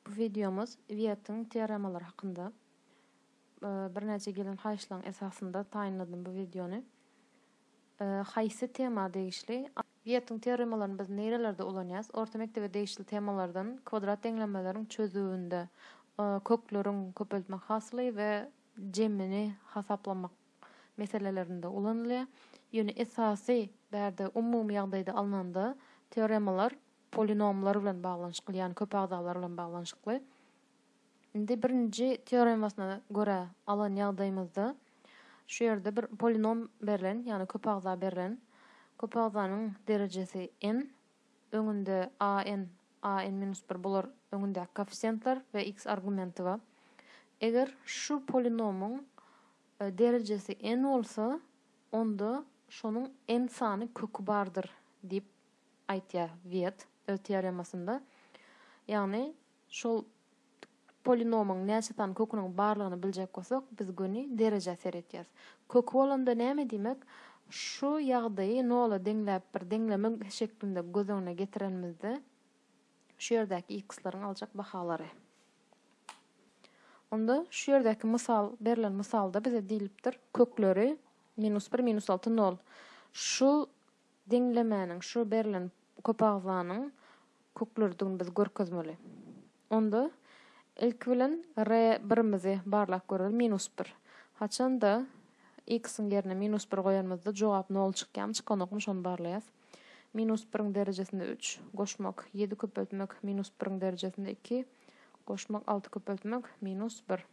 Bu videomuz Weyt'in teoremaları hakkında. Bir neçe gelen hayışlan esasında tayinladım bu videonu. Haysi tema değişli. Weyt'in teoremalarını biz nerelerde ulanıyaz? Orta mektebe değişli temalardan kvadrat denglemelerin çözüğünde, köklerin köpeltmek hasılı ve cemini hasaplamak meselelerinde ulanılıyor. Yani esası berde umumi ýagdaýda alınanda teoremalar polinomlar bilen baglanşykly, ýani köp agdalar bilen baglanşykly. Indi birinji teoremasyna göre alan ýagdaýymyzda şu ýerde bir polinom berilen, ýani köp agda berilen. Köp agdanyň derejesi n, öňünde a n-1 bolar, öňünde koeffisientler we x argumenti bar. Eger şu polinomyň derecesi n bolsa, onda şonuň n sany kökü bardyr diýip aýtýar Weyt öz teoremasynda. Ýagny şol polinomyň näçe tane köküniň barlygyny biljek bolsak, biz göni dereje seretýäs. Kökü bolanda näme diýmek? Şu ýagdaýy nola deňläp bir deňleme şeklinde göz öňüne getirenmizde şu ýerdäki x'laryň aljak bahalary. Onda şu ýerdäki mysal, berilen misalda bize diýilipdir, kökleri -1, -6, 0. Şu deňlemäniň, şu berilen köp agzanyň köklerini biz görkezmeli. Onda ilk bilen r1-mizi barlap görelim, -1. Haçanda x'in ýerine -1 goýanmyzda jogap 0 çykýan, çykanokmy şonu barlaýas. -1iň derejesinde 3, goşmak 7 köpeltmek -1iň derejesinde 2, goşmak 6 köpeltmek -1.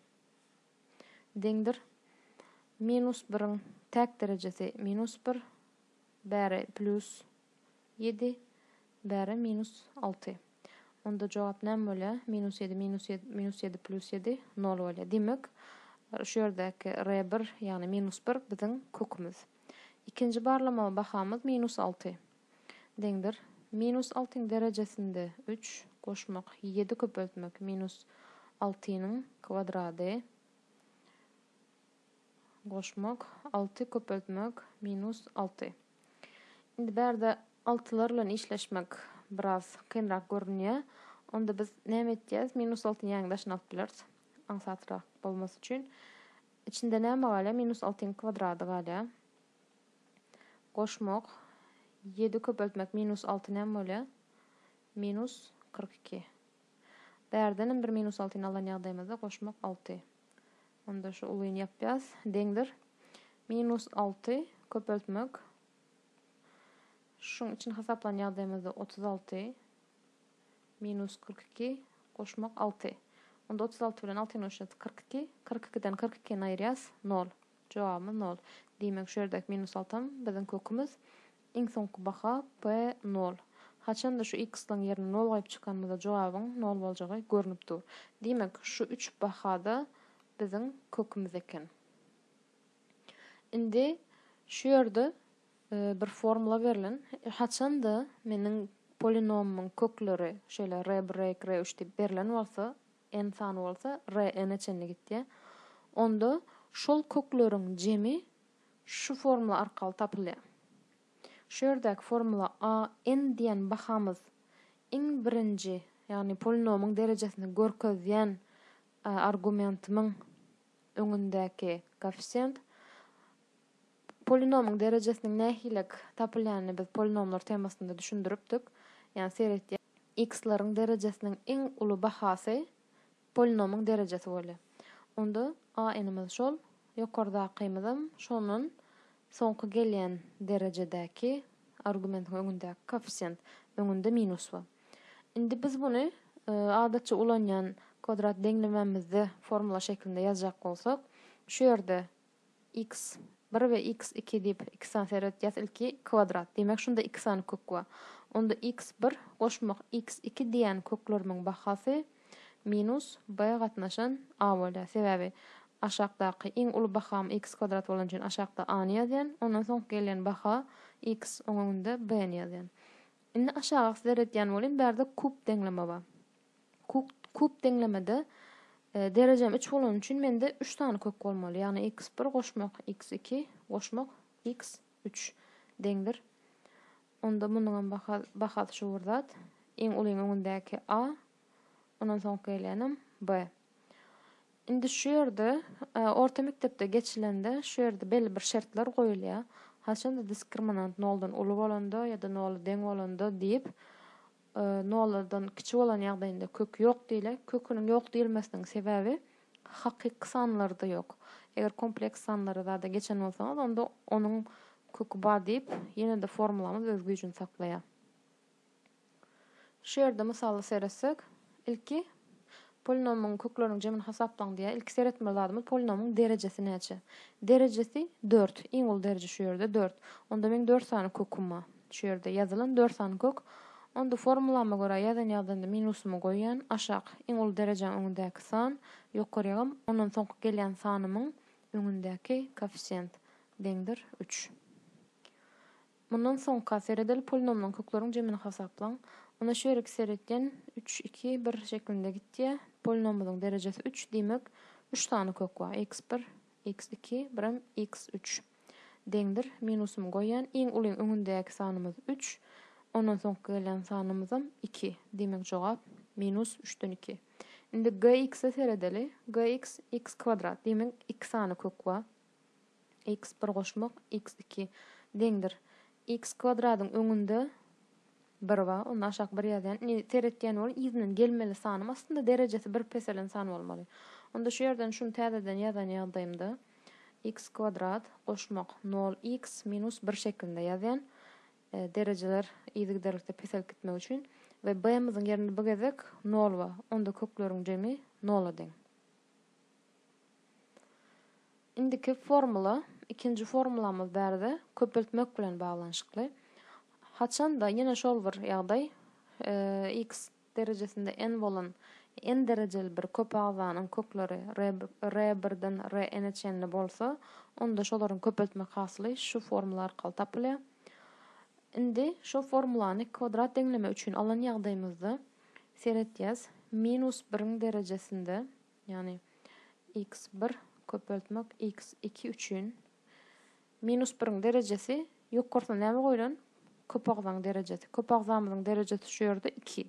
Deňdir. -1iň täk derecesi -1, bäri +7, bäri -6. Onda jogap näme bolýar? -7 + 7 0 bolýar. Demek, şu ýerdäki r1 ýani -1 biziň kökümüz. İkinji barlama bahamyz -6. Deňdir. -6iň derejesinde 3, goşmak 7 köpeltmek -6iň kwadrady, goşmak 6 köpeltmek -6. Indi berde altılar bilen işleşmek biraz kynrak görünýär. Onda biz näme etýäs? -6 ýaňdaşyny alyp bileriz. Aňsatrak bolmasy üçin. İçinde näme galýar? -6iň kwadrady galýar. Goşmak 7 köpeltmek -6 näme bolýar? -42. Bärdenim bir -6 alan ýagdaýymyzda goşmak 6. Onda şu ulyny ýapýas. Deňdir. -6 köpeltmek. Şuň için hasaplan ýagdaýymyzda 36 -42 goşmak 6. Onda 36 bilen 6-nyň öşüňi 42. 42-den 42-ni aýyrýas 0. Jogabymyz 0. Diýmek şu ýerdäki -6 biziň kökümüz. Iň soňky baha p 0. Haçanda şu x-laň ýerine 0 goýup çykanmyzda jogabyň 0 boljagy görünüp dur. Diýmek şu 3 bahada biziň kökümüz eken. Indi şu ýerde bir formula berilen. Haçanda meniň polinomyň kökleri şöyle r1, r2, r3 diýip berilen bolsa, n sany bolsa, r n çenli gitdi. Onda şol kökleriň jemi şu formula arkaly tapylýar. Şu ýerdäki formula a n diýen bahamyz iň birinji, ýani polinomyň derejesini görkezýän argumentynyň öňündäki koeffisient. Polinomyň derejesiniň nähilek tapylýanyny biz polinomlar temasynda düşündiripdik. Ýani seretýär. X-laryň derejesiniň iň uly bahasy polinomyň derejesi bolýar. Onda a n-imiz şol, ýokardaky şonun soňky gelýän derejedäki argumentiň öňündäki koeffisient, öňünde minus bar. Indi biz buny adatça ulanýan kvadrat deňlememizde formula şeklinde ýazjak bolsak, şu ýerde x1 we x2 diýip iki san seretýäs, ilki kvadrat. Demek şunda iki sany kök bar. Onda x1 goşmak x2 diýen köklerimiň bahasy minus b gatnaşan a bolýar. Sebäbi aşagdaky iň uly baham x kvadrat bolan üçin aşagda a-ny ýazýan, ondan soň gelen baha x öňünde b-ni ýazýan. Indi aşağı seretýän bolyn, berde kub deňleme bar. Kub deňlemede derejem 3 bolan üçin mende 3 tane kök bolmaly. Ýani x1 goşmak x2 goşmak x3 deňdir. Onda munyň bahasy şu zat. Iň ulyň öňündäki a, ondan soň gelenim B. Indi şu ýerde orta mekdepde geçilende şu ýerde belli bir şertler goýulýar. Haçanda diskriminant noldan uly bolanda ýa-da nol deň bolanda diýip noldan kiçik bolan ýagdaýynda kök ýok diýile. Köküniň ýok diýilmesiniň sebäbi hakyky sanlarda ýok. Eger kompleks sanlara da geçen bolsaňyz onda onuň kökü bar diýip ýene-de formulamyz öz güýjüni saklaýar. Şu ýerde mysaly seresek, ilki polinomiň kökleriniň jemini hasaplan diýär. Ilki seretme zadymyz polinomiň derecesi näçe? Derecesi 4. Iň ul derece şu ýerde 4. Onda men 4 sany köküm bar. Şu ýerde ýazylan 4 sany kök. Onda formulama göre ýazan ýagdaýynda minusumy goýan, aşak iň ul derejem öňündäki san, ýokarygam ondan soňky gelýän sanymyň öňündäki koeffisient deňdir 3. Mundan soňka seredel polinomiň kökleriniň jemini hasaplan. Ona şu ýere seretden 3 2 1 şeklinde gitdi. Polinomyň derecesi 3 diýmek 3 tane kök bar. x1, x2, birim x3 deňdir minusumy goýan. Iň ulyň öňündäki sanymyz 3. Ondan soňky gelen sanymyzam 2. Demek jogap minus 3'den 2. Indi gx'e seredeli. Gx x kvadrat. Demek 2 sany kök bar. x1 goşmak x2 deňdir. X kvadratyň öňünde 1 bar. Ondan aşak 1 ýazýan. Seretýän bol izinin gelmeli sanym aslında derecesi 1 peselen san bolmaly. Onda şu ýerden şunu täzeden ýazan ýagdaýymda x kvadrat goşmak 0x minus 1 şeklinde ýazýan. Dereceler ýygyderlikde peselip gitmek üçin we b-myzyň ýerinde bu gezek 0 bar. Onda kökleriň jemi 0 deň. Indiki formula, ikinji formulamyz bärde köpeltmek bilen baglanyşykly. Haçanda ýene şol bir ýagdaý, x derejesinde n bolan n dereceli bir köp agzanyň kökleri r1-den rn çenli bolsa, onda şolaryň köpeltmek hasly şu formula arkaly tapylýar. Indi şu formulany kvadrat deňleme üçin alan ýagdaýymyzda seretýäs minus 1 derejesinde, ýani x1 köpeltmek x2 üçin minus 1 derecesi ýokarsa näme goýulan? Köp agzanyň derecesi. Köp agzamyzyň derecesi şu ýerde 2.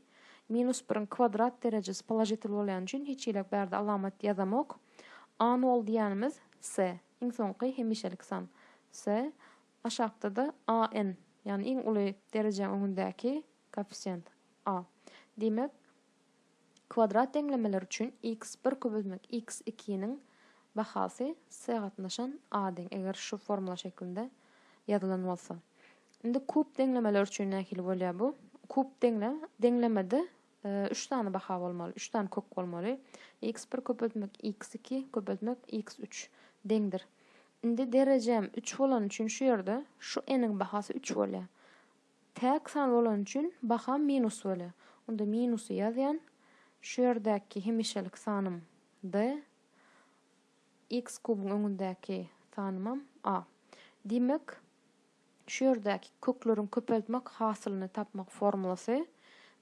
Minus 1 kvadrat derecesi pozitiv bolýan üçin hiç ýylak bärde alamat ýazamok. A nol diýänimiz s. Iň soňky hemişelik san s. Aşakda da an. Yani iň uly derejem öňündäki koeffisient a. Demek kvadrat deňlemeler üçin x1 köpeltmek x2'nin bahasy s gatnaşan a deň. Eger şu formula şeklinde ýazylan bolsa. Indi kub deňlemeler üçin nähili bolýar bu? Kub deňlemede 3 tane baha bolmaly, 3 tane kök bolmaly. x1 köpeltmek x2 köpeltmek x3 deňdir. Indi derejem 3 bolan üçin şu ýerde şu n'in bahasy 3 bolýar. Täk san bolan üçin baha minus bolýar. Onda minusy ýazýan. Şu ýerdäki hemişelik sanym d, x kubyň öňündäki sanymam a. Demek şu ýerdäki kökleriň köpeltmek hasylyny tapmak formulasy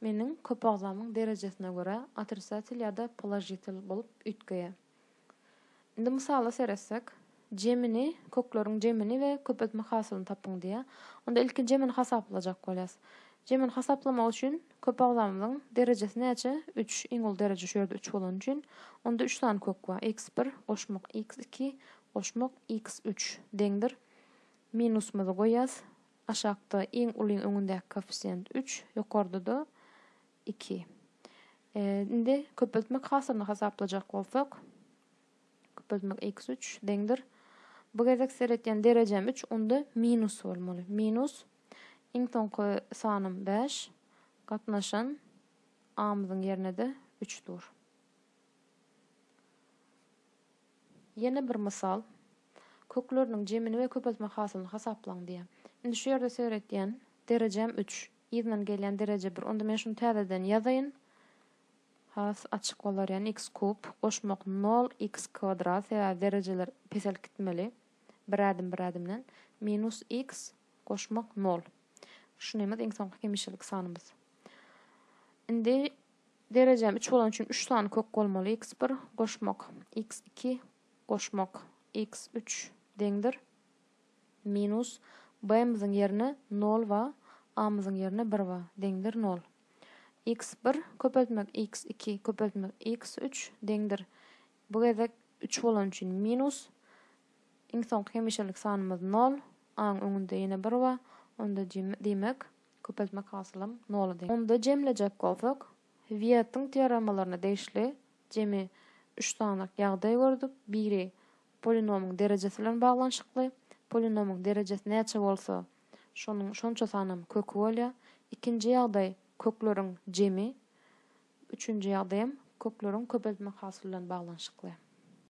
meniň köp agzamyň derejesine göre otricatiw ýa-da pozitiv bolup ütgeýär. Indi mysaly seretsek, jemini, kökleriň jemini we köpeltmek hasylyny tapyň diýär. Onda ilki jemini hasaplajak bolýas. Jemini hasaplamak üçin köp agzamyň derecesi näçe? 3. Iň ul derece şu ýerde 3 bolan üçin onda 3 tane kök bar. x1 goşmak x2 goşmak x3 deňdir. Minusymyzy goýas. Aşakda iň ulyň öňündäki koeffisient 3, ýokarda da 2. Indi köpeltmek hasylyny hasaplajak bolsak, köpeltmek x3 deňdir. Bu gezek seretýän derejem 3, onda minus bolmaly. Minus iň soňky sanym 5, gatnaşan a-myzyň ýerine de 3 dur. Ýene bir mysal, kökleriniň jemini we köpeltmek hasylyny hasaplan diýär. Indi şu ýerde seretýän derejem 3. Ýygynyň gelýän derece 1. Onda men şunu täzeden ýazaýyn. Has açyk bolar, ýani x kub goşmak 0 x kvadrat ýa dereceler pesel gitmeli. Bir adym minus x goşmak 0. Şunymy iň soňky hemişelik sanymyz. Indi derejem 3 bolan üçin 3 tane kök bolmaly. x1 goşmak x2 goşmak x3 deňdir. Minus b-myzyň ýerine 0 we a-myzyň ýerine 1 we deňdir 0. x1 köpeltmek x2 köpeltmek x3 deňdir. Bu gezek 3 bolan üçin minus. Iň soňky hemişelik sanymyz 0. Aň öňünde ýene 1 bar. Onda diýmek köpeltmek hasylym 0 deň. Onda jemlejek bolsak, Wield'in teoremalaryna değişli jemi 3 tane ýagdaý gördük. Biri polinomyň derejesi bilen baglanşykly. Polinomyň derejesi näçe bolsa, şonça sanym kökü bolýar. Ikinji ýagdaý kökleriň jemi. Üçüncü ýagdaýym kökleriň köpeltmek hasyly bilen baglanşykly.